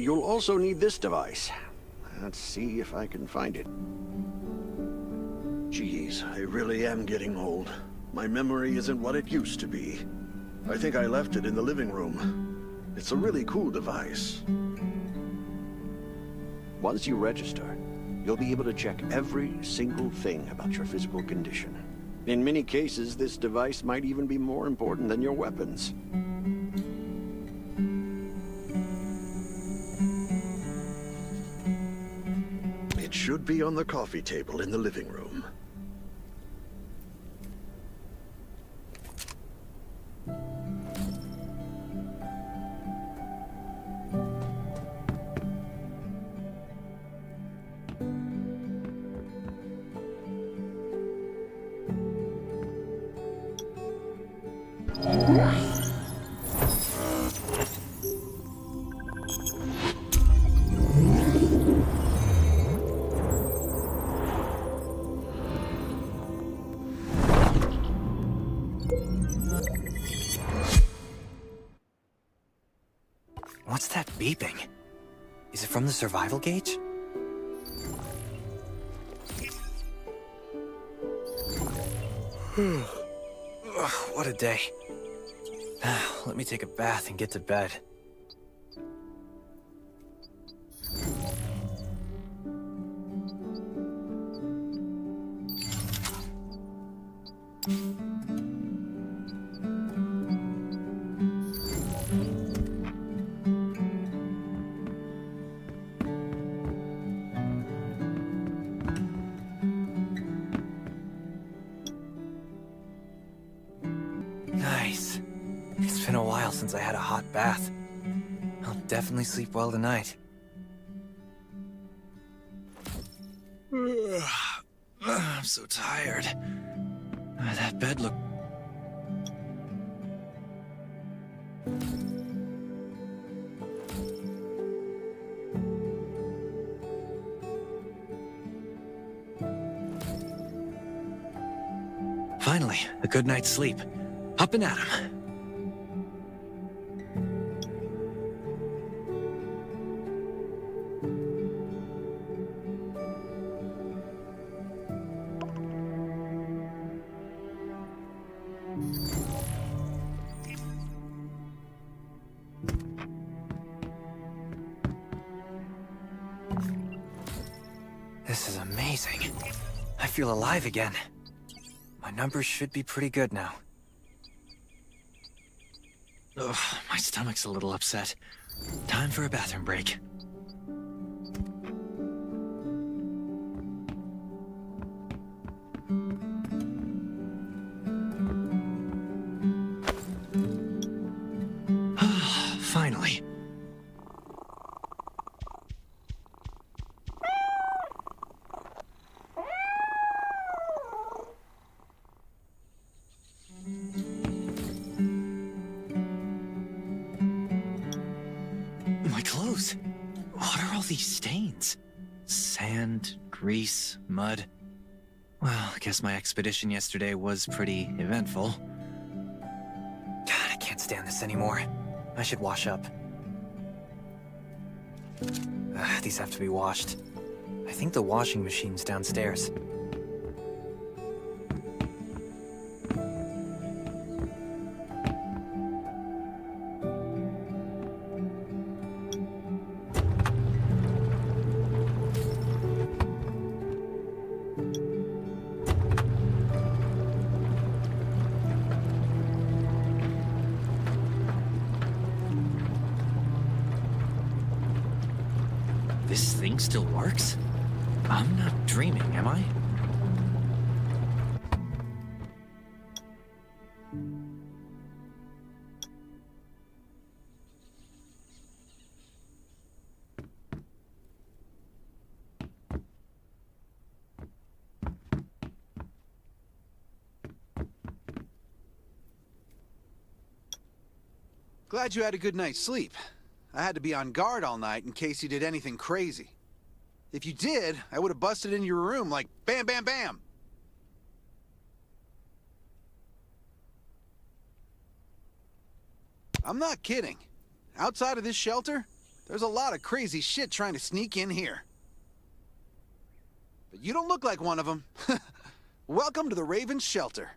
you'll also need this device. Let's see if I can find it. Geez, I really am getting old. My memory isn't what it used to be. I think I left it in the living room. It's a really cool device. Once you register, you'll be able to check every single thing about your physical condition. In many cases, this device might even be more important than your weapons. It should be on the coffee table in the living room. What's that beeping? Is it from the survival gauge? Ugh, what a day. Let me take a bath and get to bed. Nice. It's been a while since I had a hot bath. I'll definitely sleep well tonight. I'm so tired. That bed looked... Finally, a good night's sleep. Up and at 'em. This is amazing. I feel alive again. My numbers should be pretty good now. Ugh, my stomach's a little upset. Time for a bathroom break. Finally. My clothes. What are all these stains? Sand, grease, mud. Well, I guess my expedition yesterday was pretty eventful. God, I can't stand this anymore. I should wash up. These have to be washed. I think the washing machine's downstairs. This thing still works? I'm not dreaming, am I? Glad you had a good night's sleep. I had to be on guard all night in case you did anything crazy. If you did, I would have busted in your room like bam, bam, bam. I'm not kidding. Outside of this shelter, There's a lot of crazy shit trying to sneak in here. But you don't look like one of them. Welcome to the Raven's shelter.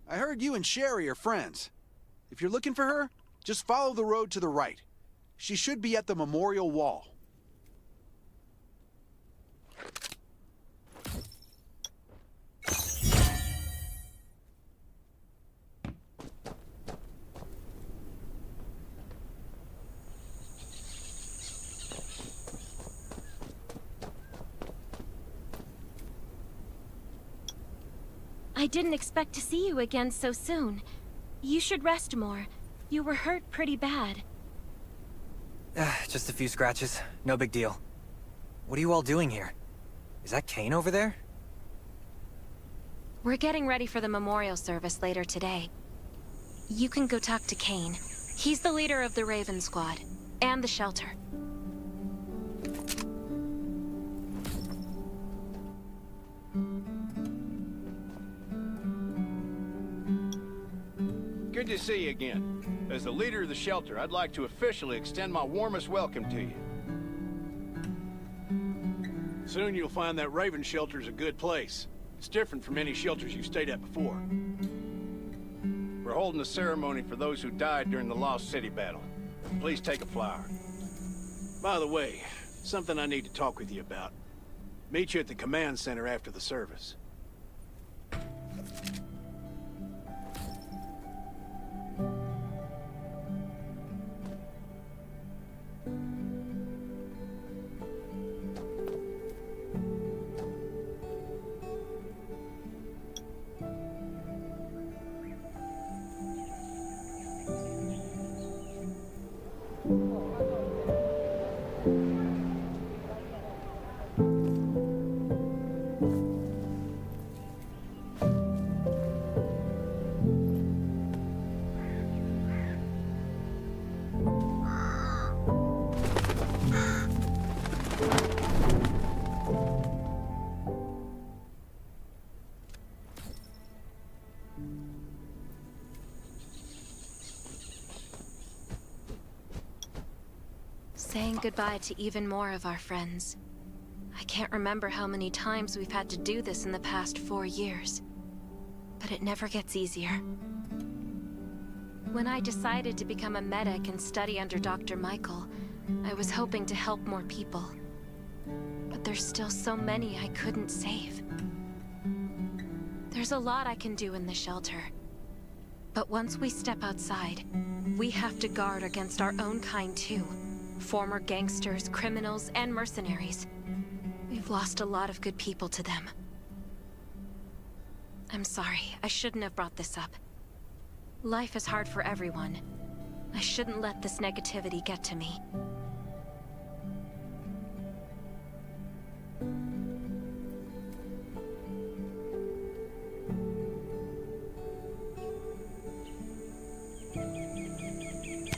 I heard you and Sherry are friends. If you're looking for her, just follow the road to the right. She should be at the memorial wall. I didn't expect to see you again so soon. You should rest more. You were hurt pretty bad. Just a few scratches. No big deal. What are you all doing here? Is that Kane over there? We're getting ready for the memorial service later today. You can go talk to Kane. He's the leader of the Raven Squad, and the shelter. Good to see you again. As the leader of the shelter, I'd like to officially extend my warmest welcome to you. Soon you'll find that Raven shelter's a good place. It's different from any shelters you've stayed at before. We're holding a ceremony for those who died during the Lost City battle. Please take a flower. By the way, something I need to talk with you about. Meet you at the command center after the service. Saying goodbye to even more of our friends. I can't remember how many times we've had to do this in the past 4 years. But it never gets easier. When I decided to become a medic and study under Dr. Michael, I was hoping to help more people. But there's still so many I couldn't save. There's a lot I can do in the shelter. But once we step outside, we have to guard against our own kind too. Former gangsters, criminals, and mercenaries. We've lost a lot of good people to them. I'm sorry, I shouldn't have brought this up. Life is hard for everyone. I shouldn't let this negativity get to me.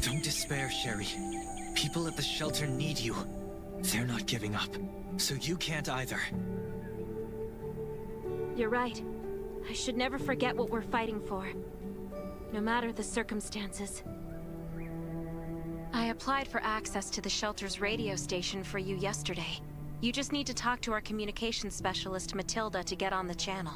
Don't despair, Sherry. People at the shelter need you. They're not giving up, so you can't either. You're right. I should never forget what we're fighting for, no matter the circumstances. I applied for access to the shelter's radio station for you yesterday. You just need to talk to our communications specialist, Matilda, to get on the channel.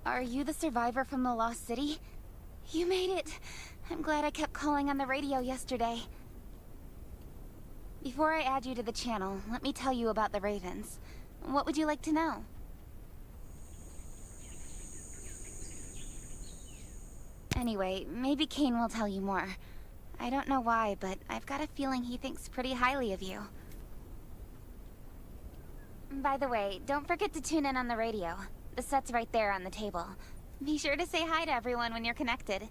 Are you the survivor from the Lost City? You made it. I'm glad I kept calling on the radio yesterday. Before I add you to the channel, let me tell you about the Ravens. What would you like to know? Anyway, maybe Kane will tell you more. I don't know why, but I've got a feeling he thinks pretty highly of you. By the way, don't forget to tune in on the radio. The set's right there on the table. Be sure to say hi to everyone when you're connected.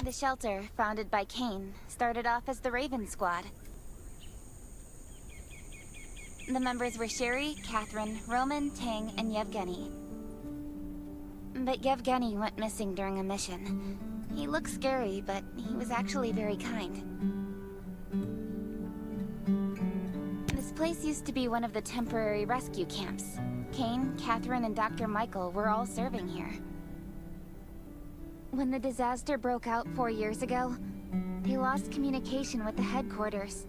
The shelter, founded by Kane, started off as the Raven Squad. The members were Sherry, Catherine, Roman, Tang, and Yevgeny. But Yevgeny went missing during a mission. He looked scary, but he was actually very kind. This place used to be one of the temporary rescue camps. Kane, Catherine, and Dr. Michael were all serving here. When the disaster broke out 4 years ago, they lost communication with the headquarters.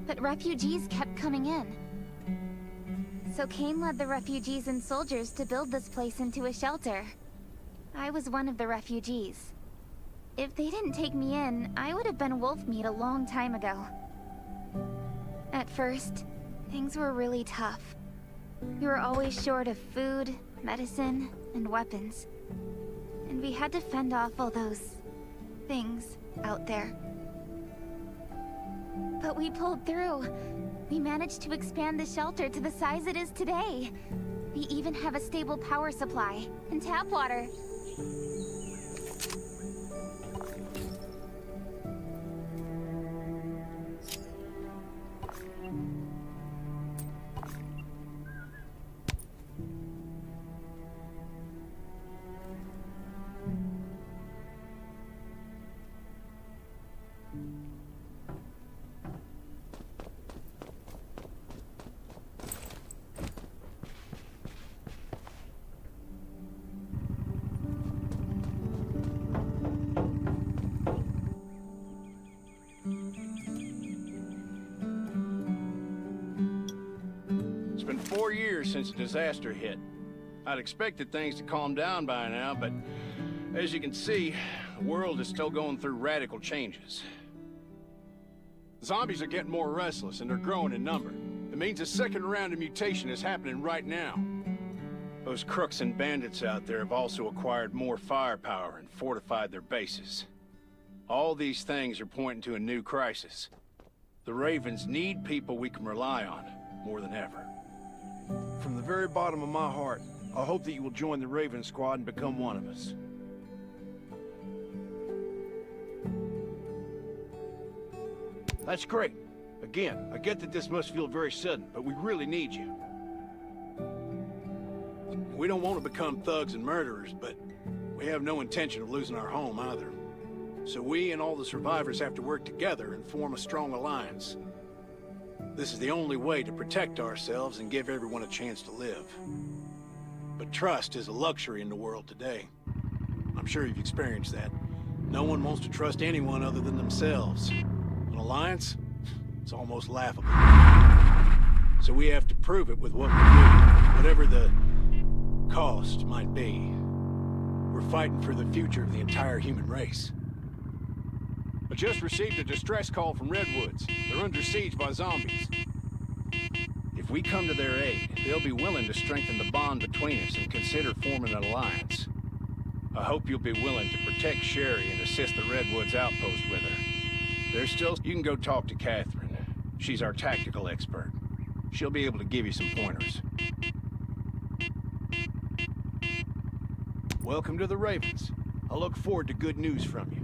But refugees kept coming in. So Kane led the refugees and soldiers to build this place into a shelter. I was one of the refugees. If they didn't take me in, I would have been wolf meat a long time ago. At first, things were really tough. We were always short of food, medicine, and weapons. And we had to fend off all those things out there. But we pulled through. We managed to expand the shelter to the size it is today. We even have a stable power supply and tap water. It's been 4 years since the disaster hit. I'd expected things to calm down by now, but as you can see, the world is still going through radical changes. Zombies are getting more restless, and they're growing in number. It means a second round of mutation is happening right now. Those crooks and bandits out there have also acquired more firepower and fortified their bases. All these things are pointing to a new crisis. The Ravens need people we can rely on, more than ever. From the very bottom of my heart, I hope that you will join the Raven Squad and become one of us. That's great. Again, I get that this must feel very sudden, but we really need you. We don't want to become thugs and murderers, but we have no intention of losing our home either. So we and all the survivors have to work together and form a strong alliance. This is the only way to protect ourselves and give everyone a chance to live. But trust is a luxury in the world today. I'm sure you've experienced that. No one wants to trust anyone other than themselves. An alliance? It's almost laughable. So we have to prove it with what we do, whatever the cost might be. We're fighting for the future of the entire human race. I just received a distress call from Redwoods. They're under siege by zombies. If we come to their aid, they'll be willing to strengthen the bond between us and consider forming an alliance. I hope you'll be willing to protect Sherry and assist the Redwoods outpost with her. You can go talk to Catherine. She's our tactical expert. She'll be able to give you some pointers. Welcome to the Ravens. I look forward to good news from you.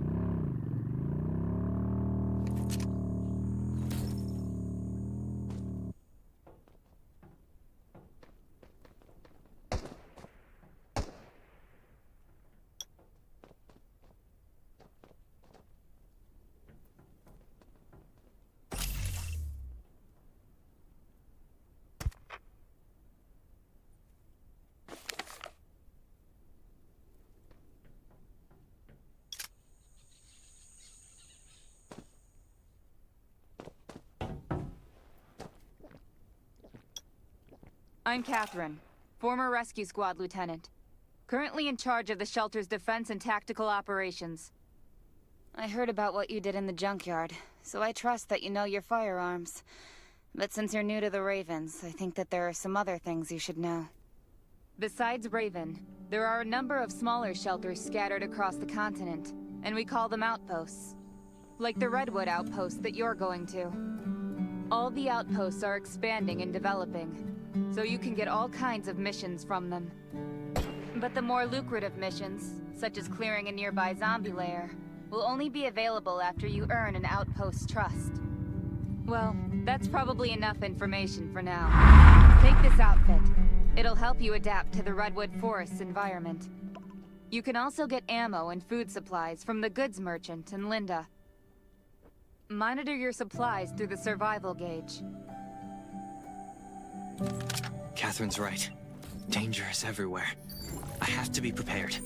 I'm Catherine, former rescue squad lieutenant. Currently in charge of the shelter's defense and tactical operations. I heard about what you did in the junkyard, so I trust that you know your firearms. But since you're new to the Ravens, I think that there are some other things you should know. Besides Raven, there are a number of smaller shelters scattered across the continent, and we call them outposts. Like the Redwood outpost that you're going to. All the outposts are expanding and developing, so you can get all kinds of missions from them. But the more lucrative missions, such as clearing a nearby zombie lair, will only be available after you earn an outpost's trust. Well, that's probably enough information for now. Take this outfit. It'll help you adapt to the Redwood Forest's environment. You can also get ammo and food supplies from the goods merchant in Linda. Monitor your supplies through the survival gauge. Catherine's right. Danger is everywhere. I have to be prepared.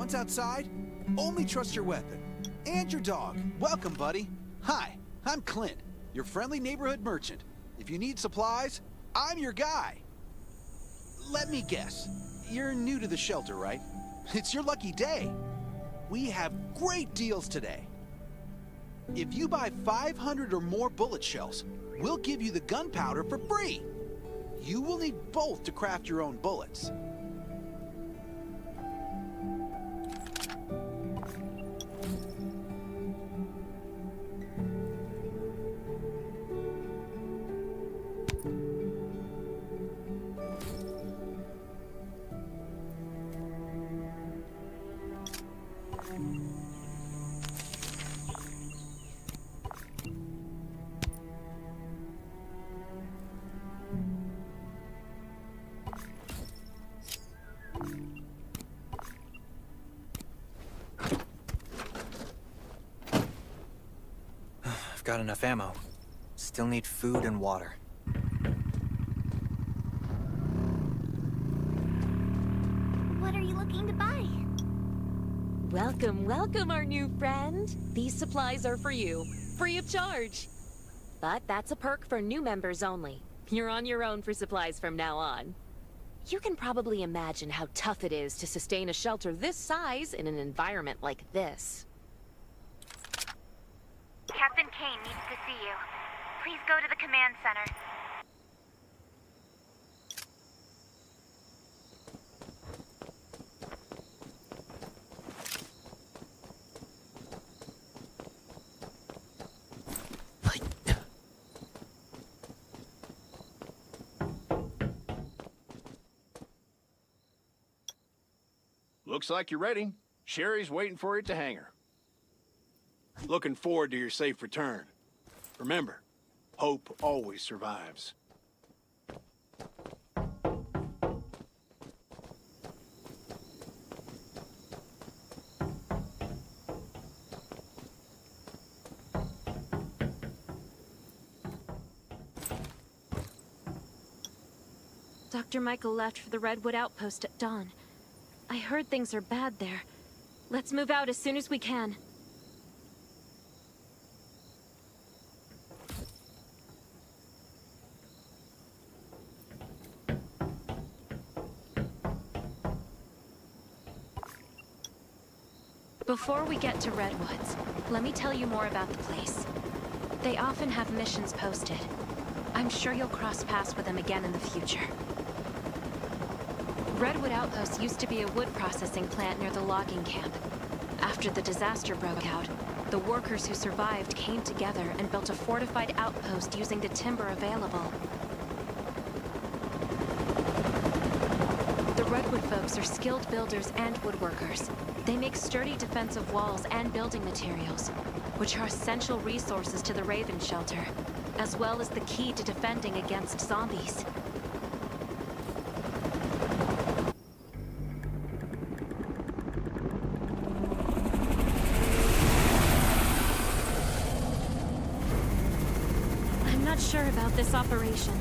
Once outside, only trust your weapon. And your dog. Welcome, buddy. Hi, I'm Clint, your friendly neighborhood merchant. If you need supplies, I'm your guy. Let me guess. You're new to the shelter, right? It's your lucky day. We have great deals today. If you buy 500 or more bullet shells, we'll give you the gunpowder for free. You will need both to craft your own bullets. Got enough ammo. Still need food and water. What are you looking to buy? Welcome, welcome, our new friend. These supplies are for you, free of charge. But that's a perk for new members only. You're on your own for supplies from now on. You can probably imagine how tough it is to sustain a shelter this size in an environment like this. Captain Kane needs to see you. Please go to the command center. Looks like you're ready. Sherry's waiting for you at the hangar. Looking forward to your safe return. Remember, hope always survives. Dr. Michael left for the Redwood Outpost at dawn. I heard things are bad there. Let's move out as soon as we can. Before we get to Redwoods, let me tell you more about the place. They often have missions posted. I'm sure you'll cross paths with them again in the future. Redwood Outpost used to be a wood processing plant near the logging camp. After the disaster broke out, the workers who survived came together and built a fortified outpost using the timber available. The Redwood folks are skilled builders and woodworkers. They make sturdy defensive walls and building materials, which are essential resources to the Raven Shelter, as well as the key to defending against zombies. I'm not sure about this operation.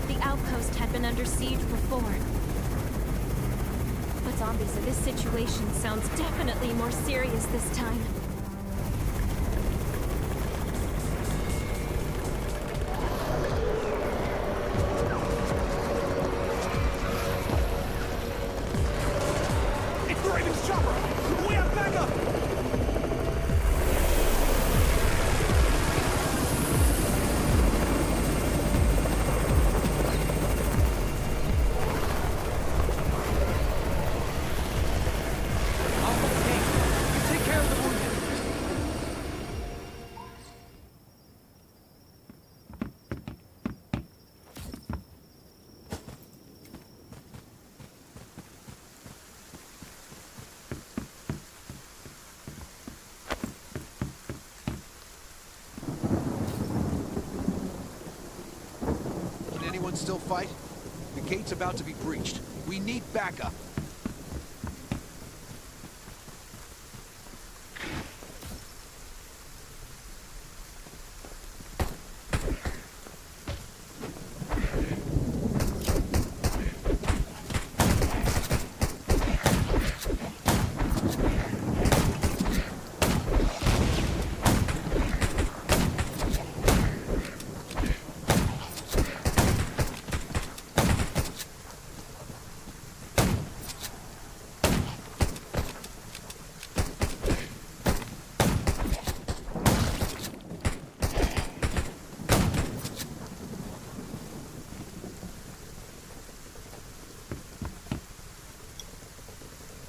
The outpost had been under siege before. But zombies in this situation sounds definitely more serious this time. It's the Raven's chopper! We have backup! Take care of the wounded. Can anyone still fight? The gate's about to be breached. We need backup.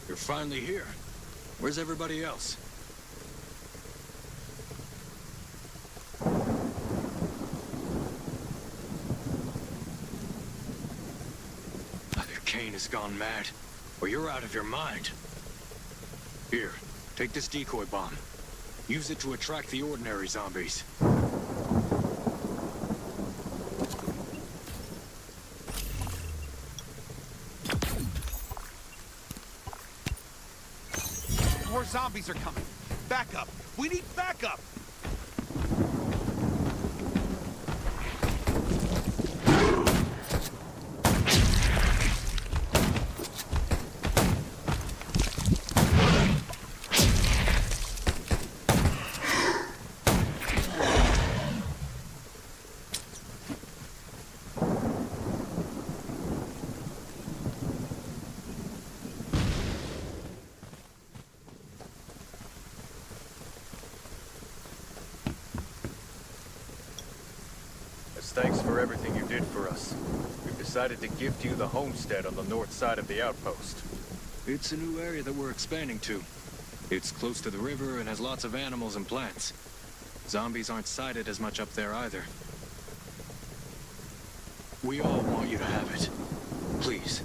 You're finally here. Where's everybody else? Either Kane has gone mad, or you're out of your mind. Here, take this decoy bomb. Use it to attract the ordinary zombies. More zombies are coming. Backup! We need backup! As thanks for everything you did for us, we've decided to gift you the homestead on the north side of the outpost. It's a new area that we're expanding to. It's close to the river and has lots of animals and plants. Zombies aren't sighted as much up there either. We all want you to have it. Please.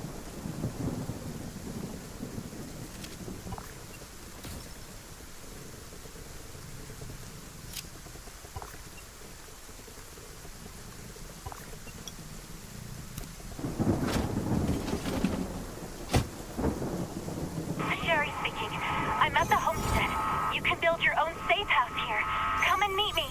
Sherry speaking. I'm at the homestead. You can build your own safe house here. Come and meet me.